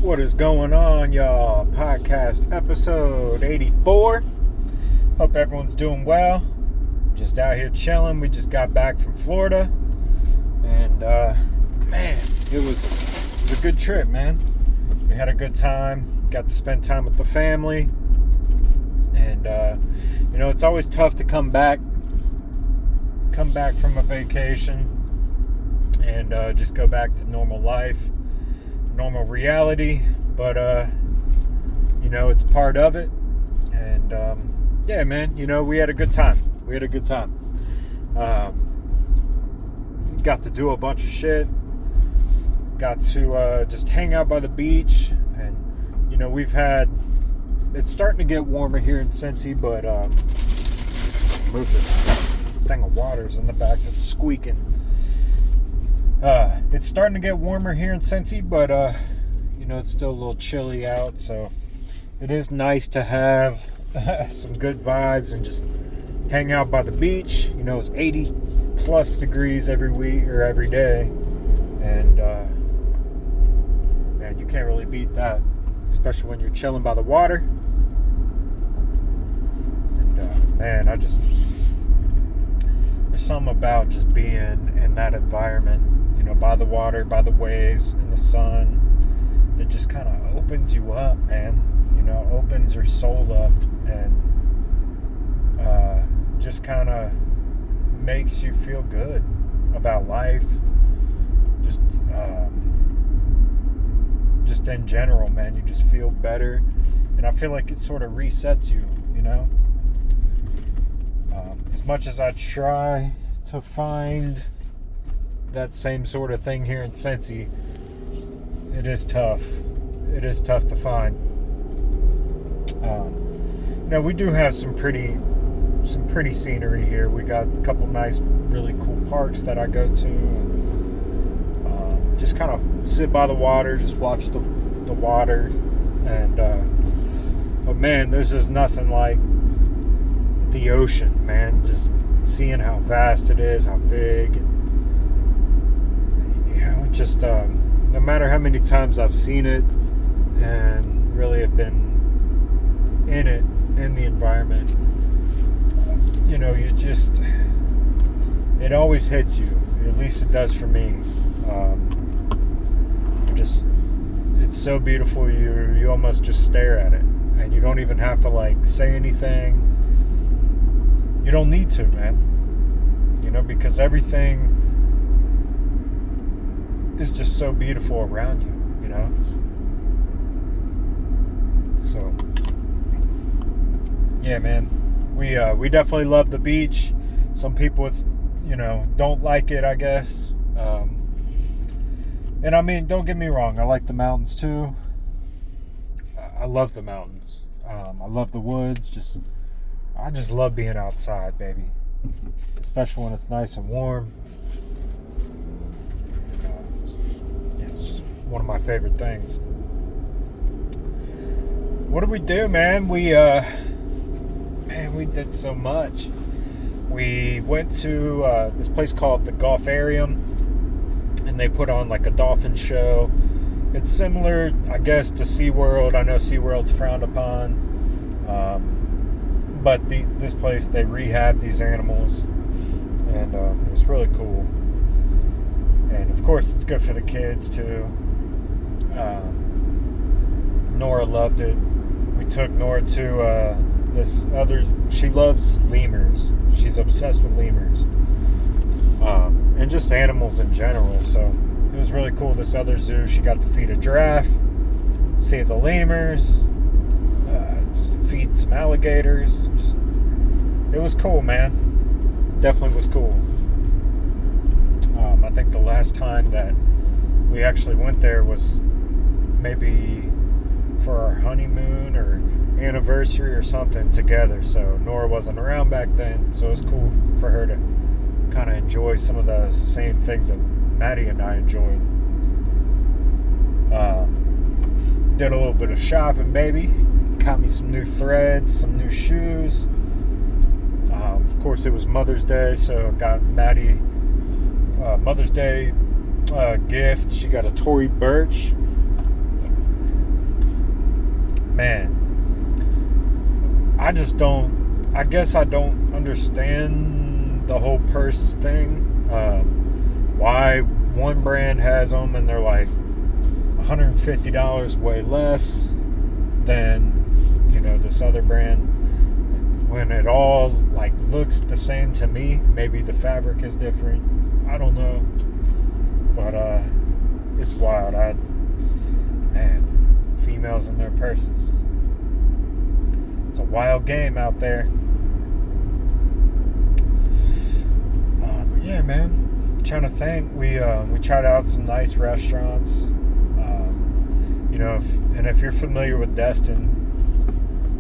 What is going on, y'all? Podcast episode 84. Hope everyone's doing well. Just out here chilling. We just got back from Florida. And, man, it was a good trip, man. We had a good time. Got to spend time with the family. And, it's always tough to come back from a vacation and just go back to normal life, normal reality, but it's part of it. And yeah, man, we had a good time. Got to do a bunch of shit. Got to just hang out by the beach, and it's starting to get warmer here in Cincy, but move this thing of water's in the back that's squeaking. It's starting to get warmer here in Cincy, but it's still a little chilly out, so it is nice to have some good vibes and just hang out by the beach. It's 80 plus degrees every week or every day, and man, you can't really beat that, especially when you're chilling by the water. And man, there's something about just being in that environment, by the water, by the waves, in the sun, that just kind of opens you up, man. Opens your soul up, and just kind of makes you feel good about life. Just in general, man, you just feel better, and I feel like it sort of resets you. As much as I try to find that same sort of thing here in Cincy, it is tough. It is tough to find. We do have some pretty scenery here. We got a couple nice, really cool parks that I go to. Just kind of sit by the water, just watch the water, and but man, there's just nothing like the ocean, man. Just seeing how vast it is, how big. Just no matter how many times I've seen it and really have been in the environment, it always hits you. At least it does for me. It's so beautiful. You almost just stare at it, and you don't even have to say anything. You don't need to, man. Because everything is just so beautiful around you. So yeah, man, we definitely love the beach. Some people don't like it, I guess. And I mean, don't get me wrong, I like the mountains too. I love the mountains. I love the woods. I just love being outside, baby. Especially when it's nice and warm. It's just one of my favorite things. What did we do, man? We did so much. We went to this place called the Golfarium, and they put on a dolphin show. It's similar, I guess, to SeaWorld. I know SeaWorld's frowned upon. But this place, they rehab these animals, and it's really cool. And of course, it's good for the kids too. Nora loved it. We took Nora to she loves lemurs. She's obsessed with lemurs. And just animals in general. So it was really cool. This other zoo, she got to feed a giraffe, see the lemurs, just feed some alligators. It was cool, man. Definitely was cool. I think the last time that we actually went there was maybe for our honeymoon or anniversary or something together. So Nora wasn't around back then, so it was cool for her to kind of enjoy some of the same things that Maddie and I enjoyed. Did a little bit of shopping, baby. Got me some new threads, some new shoes. Of course, it was Mother's Day, so got Maddie Mother's Day gift. She got a Tory Burch I just don't, I guess I don't understand the whole purse thing. Why one brand has them and they're like $150 way less than, you know, this other brand, when it all like looks the same to me. Maybe the fabric is different, I don't know, but it's wild. Man, females in their purses, it's a wild game out there. But yeah, man, trying to think. We tried out some nice restaurants. You know, if you're familiar with Destin,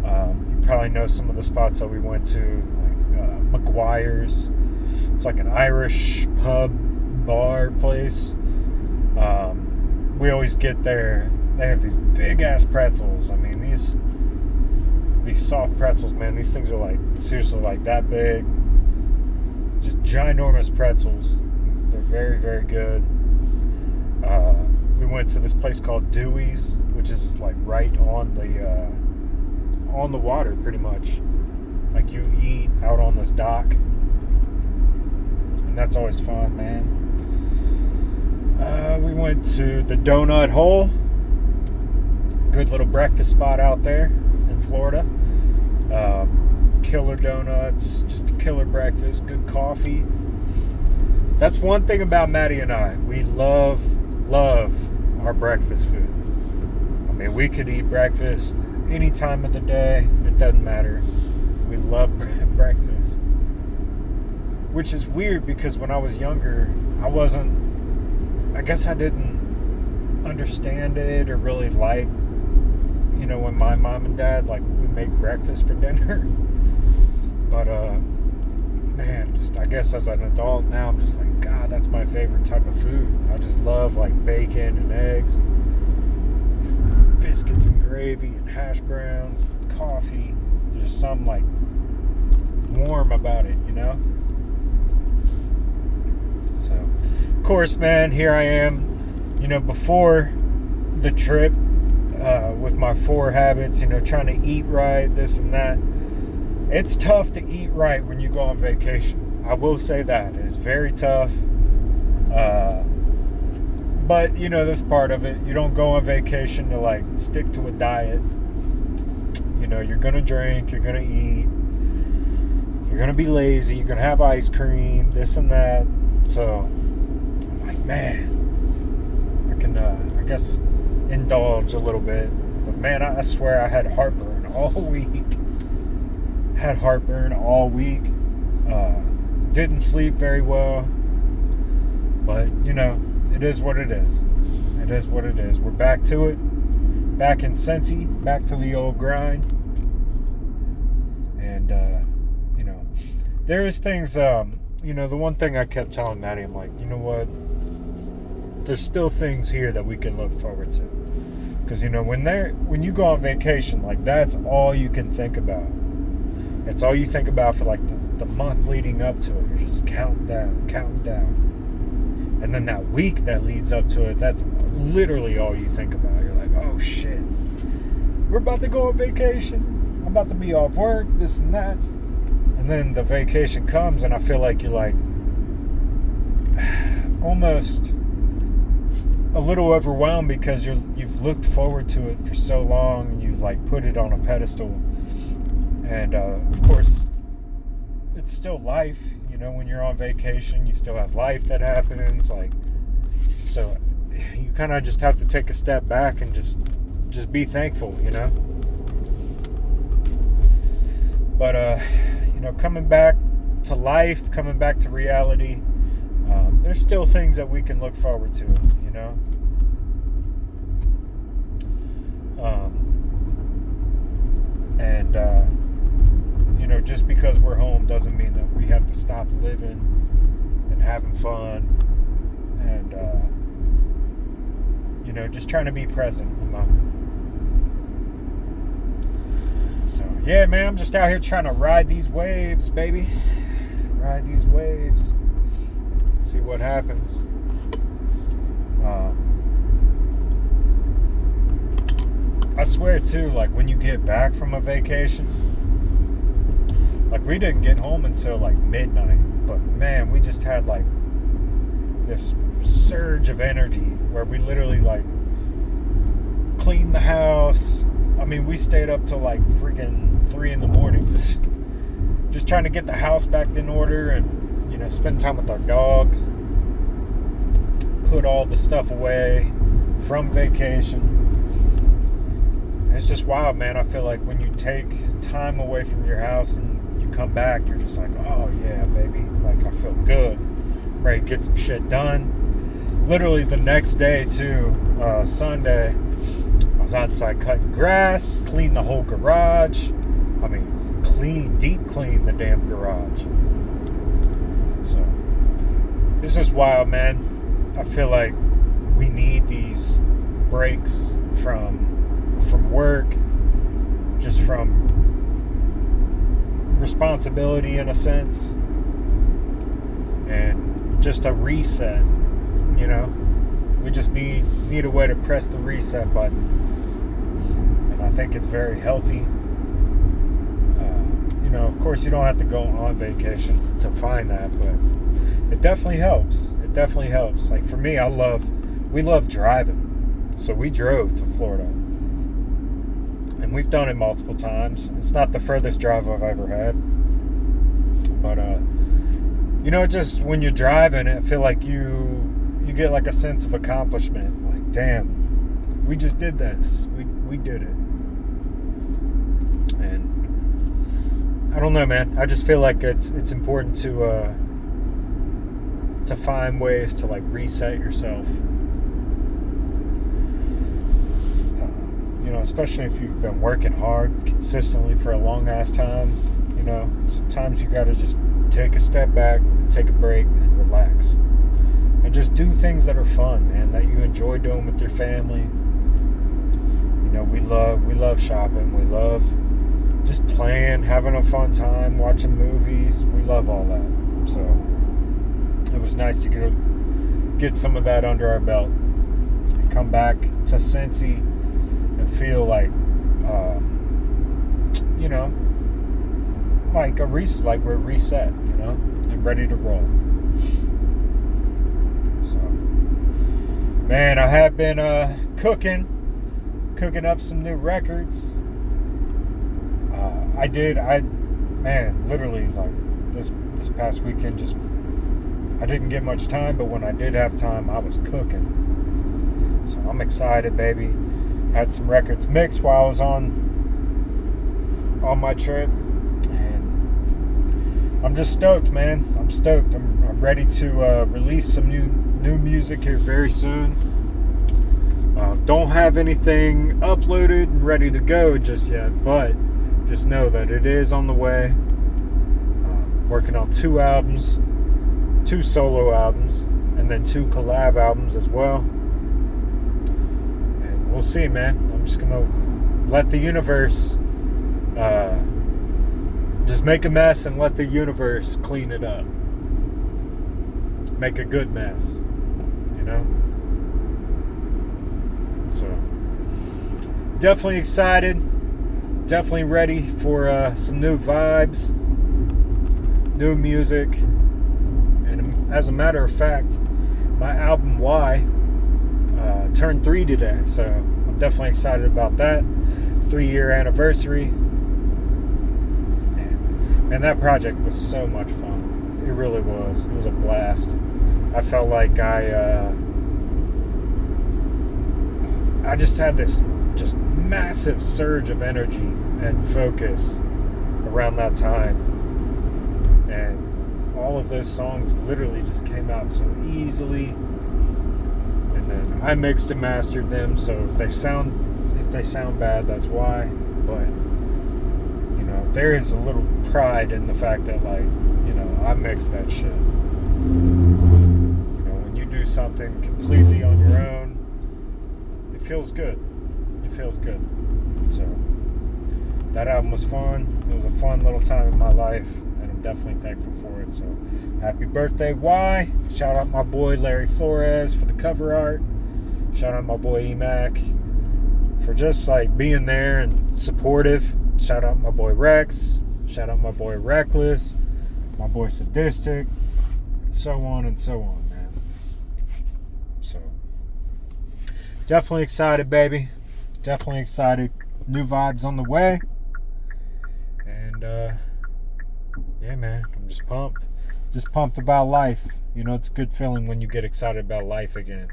you probably know some of the spots that we went to, like McGuire's. It's like an Irish pub bar place. We always get there. They have these big ass pretzels. I mean, these soft pretzels, man. These things are like seriously like that big. Just ginormous pretzels. They're very, very good. We went to this place called Dewey's, which is like right on the water, pretty much. Like you eat out on this dock, and that's always fun, man. We went to the Donut Hole, good little breakfast spot out there in Florida. Killer donuts, just a killer breakfast, good coffee. That's one thing about Maddie and I. We love our breakfast food. I mean, we could eat breakfast any time of the day. It doesn't matter. We love breakfast. Which is weird because when I was younger, I guess I didn't understand it or really like, you know, when my mom and dad, like, we make breakfast for dinner. But, man, just, I guess as an adult now, I'm just like, God, that's my favorite type of food. I just love, like, bacon and eggs, biscuits and gravy and hash browns, and coffee. There's just something, like, warm about it, you know? So, of course, man, here I am, you know, before the trip, with my 4 habits, you know, trying to eat right, this and that. It's tough to eat right when you go on vacation. I will say that. It's very tough. But, you know, that's part of it. You don't go on vacation to, like, stick to a diet. You know, you're going to drink, you're going to eat, you're going to be lazy, you're going to have ice cream, this and that. So, I'm like, man, I can, I guess, indulge a little bit. But, man, I swear I had heartburn all week. Had heartburn all week. Didn't sleep very well. But, you know, it is what it is. It is what it is. We're back to it. Back in Cincy. Back to the old grind. And, you know, there is things, you know, the one thing I kept telling Maddie, I'm like, you know what? There's still things here that we can look forward to. Because, you know, when you go on vacation, like, that's all you can think about. It's all you think about for, like, the month leading up to it. You're just counting down. And then that week that leads up to it, that's literally all you think about. You're like, oh, shit. We're about to go on vacation. I'm about to be off work, this and that. And then the vacation comes, and I feel like you're, like, almost a little overwhelmed because you've looked forward to it for so long, and you've, like, put it on a pedestal. And of course, it's still life, you know. When you're on vacation, you still have life that happens, like, so you kind of just have to take a step back and just be thankful, you know. But you know, coming back to life, coming back to reality, there's still things that we can look forward to, you know. And you know, just because we're home doesn't mean that we have to stop living and having fun, and you know, just trying to be present in the moment. So yeah, man, I'm just out here trying to ride these waves, baby. Ride these waves. See what happens. I swear too, like, when you get back from a vacation, Like, we didn't get home until like midnight, but man, we just had like this surge of energy where we literally like cleaned the house. I mean, we stayed up till like freaking 3 in the morning, just trying to get the house back in order, and spend time with our dogs, put all the stuff away from vacation. It's just wild, man. I feel like when you take time away from your house and you come back, you're just like, oh yeah, baby, like I feel good, ready to get some shit done. Literally the next day too, Sunday, I was outside cutting grass, cleaned the whole garage. I mean, deep clean the damn garage. So this is wild, man. I feel like we need these breaks from work, just from responsibility in a sense, and just a reset. We just need a way to press the reset button, and I think it's very healthy. Of course, you don't have to go on vacation to find that, but it definitely helps. It definitely helps. Like for me, we love driving, so we drove to Florida, and we've done it multiple times. It's not the furthest drive I've ever had, but just when you're driving, I feel like you get like a sense of accomplishment. Like, damn, we just did this. We did it. And I don't know, man. I just feel like it's important to find ways to like reset yourself. Especially if you've been working hard consistently for a long ass time. Sometimes you gotta just take a step back, take a break, and relax, and just do things that are fun, man, that you enjoy doing with your family. We love shopping. We love just playing, having a fun time, watching movies. We love all that. So it was nice to get some of that under our belt and come back to Cincy and feel like, like we're reset, and ready to roll. So, man, I have been cooking up some new records. Literally, like this past weekend, I didn't get much time, but when I did have time, I was cooking. So I'm excited, baby. Had some records mixed while I was on my trip, and I'm just stoked, man. I'm stoked. I'm ready to release some new music here very soon. Don't have anything uploaded and ready to go just yet, but just know that it is on the way. Working on 2 albums, 2 solo albums, and then 2 collab albums as well. And we'll see, man. I'm just gonna let the universe just make a mess and let the universe clean it up. Make a good mess, So, definitely excited. Definitely ready for some new vibes, new music. And as a matter of fact, my album Y turned 3 today, so I'm definitely excited about that. 3-year anniversary. And that project was so much fun. It really was. It was a blast. I felt like I just had this just massive surge of energy and focus around that time, and all of those songs literally just came out so easily. And then I mixed and mastered them, so if they sound bad, that's why. But there is a little pride in the fact that, like, I mixed that shit. When you do something completely on your own, it feels good. So that album was fun. It was a fun little time in my life, and I'm definitely thankful for it. So happy birthday, Y. Shout out my boy Larry Flores for the cover art. Shout out my boy Emac for just like being there and supportive. Shout out my boy Rex Shout out my boy Reckless, my boy Sadistic, so on and so on, man. So, definitely excited, baby. Definitely excited. New vibes on the way. And, yeah, man, I'm just pumped. Just pumped about life. You know, it's a good feeling when you get excited about life again.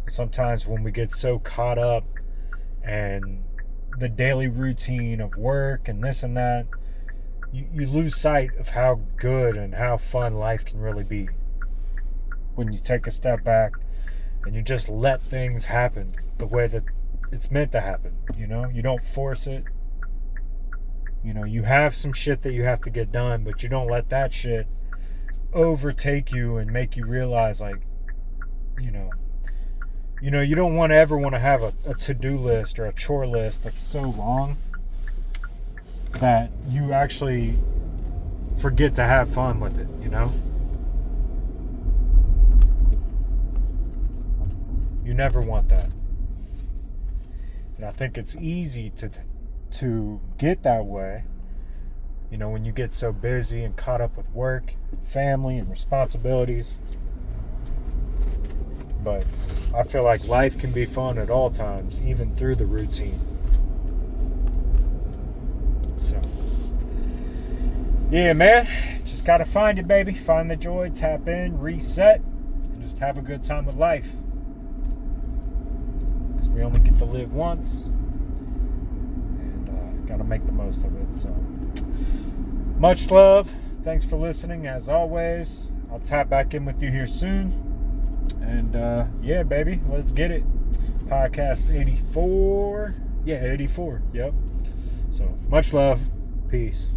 Sometimes when we get so caught up and the daily routine of work and this and that, you lose sight of how good and how fun life can really be. When you take a step back and you just let things happen the way that it's meant to happen, you know? You don't force it. You know, you have some shit that you have to get done, but you don't let that shit overtake you and make you realize, like, you don't ever want to have a to-do list or a chore list that's so long that you actually forget to have fun with it, you know? You never want that. And I think it's easy to get that way, you know, when you get so busy and caught up with work, family, and responsibilities. But I feel like life can be fun at all times, even through the routine. So, yeah, man, just gotta find it, baby. Find the joy, tap in, reset, and just have a good time with life. Because we only get to live once, and gotta make the most of it. So, much love. Thanks for listening, as always. I'll tap back in with you here soon. And, yeah, baby, let's get it. Podcast 84. Yeah, 84. Yep. So, much love. Peace.